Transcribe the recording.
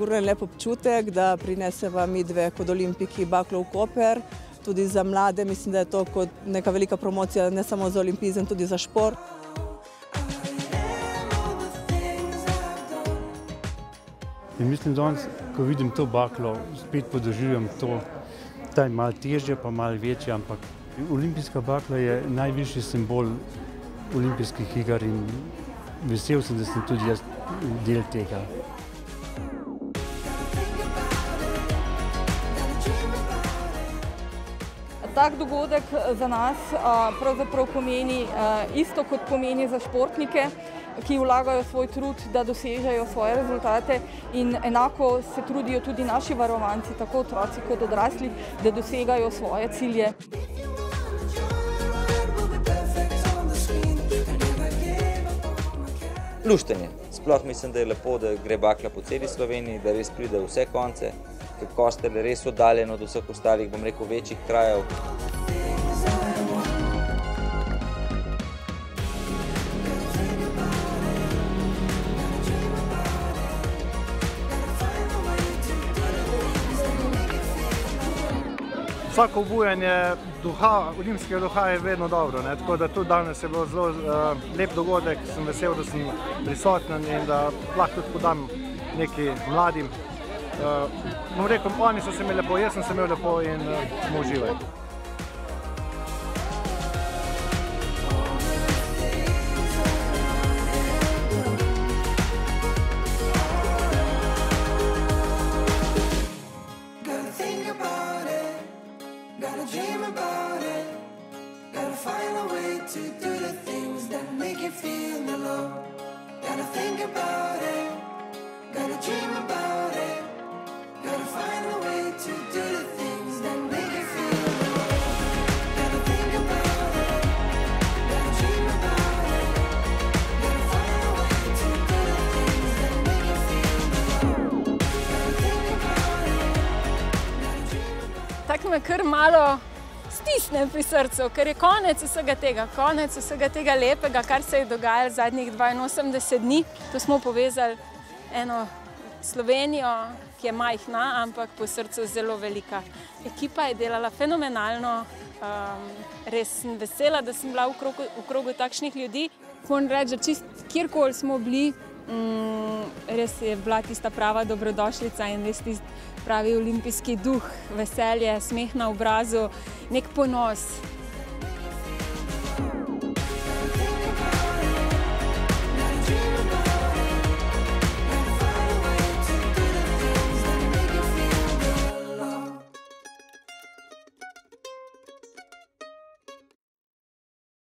sigurno je lep občutek, da prineseva midve kot olimpiki baklo v Koper. Tudi za mlade mislim, da je to kot neka velika promocija, ne samo za olimpizem, tudi za šport. In mislim, da ko vidim to baklo, spet podoživljam to, da je malo težje, pa malo večje, ampak olimpijska bakla je najvišji simbol olimpijskih iger in vesel sem, da sem tudi jaz del tega. Tak dogodek za nas pravzaprav pomeni isto, kot pomeni za športnike, ki vlagajo svoj trud, da dosežejo svoje rezultate, in enako se trudijo tudi naši varovanci, tako otroci kot odrasli, da dosegajo svoje cilje. Luštenje. Sploh mislim, da je lepo, da gre bakla po celi Sloveniji, da res pride v vse konce, ker Kostel je res oddaljen od vseh ostalih, bom rekel, večjih krajev. Vsako obujanje duha, olimpijskega duha je vedno dobro, tako da tudi danes je bilo zelo lep dogodek, sem vesel, da sem prisoten in da lahko tudi podam nekaj mladim. Bom rekel, oni so se imeli lepo, jaz sem se imel lepo in smo uživali. Gotta dream about it, gotta find a way to do the things that make you feel the love. Gotta think about it, gotta dream about it, gotta find a way to do the things that make you feel the love. Gotta think about it, gotta dream about it, gotta find a way to do the things that make you feel the love. Gotta think about it, gotta dream about it. Tako me kar malo stisne pri srcu, ker je konec vsega tega lepega, kar se je dogajalo zadnjih 82 dni. Tu smo povezali eno Slovenijo, ki je majhna, ampak po srcu zelo velika. Ekipa je delala fenomenalno, res sem vesela, da sem bila v krogu takšnih ljudi. Moram reči, da čist kjerkoli smo bili, res je bila tista prava dobrodošlica in res tisti pravi olimpijski duh, veselje, smeh na obrazu, nek ponos.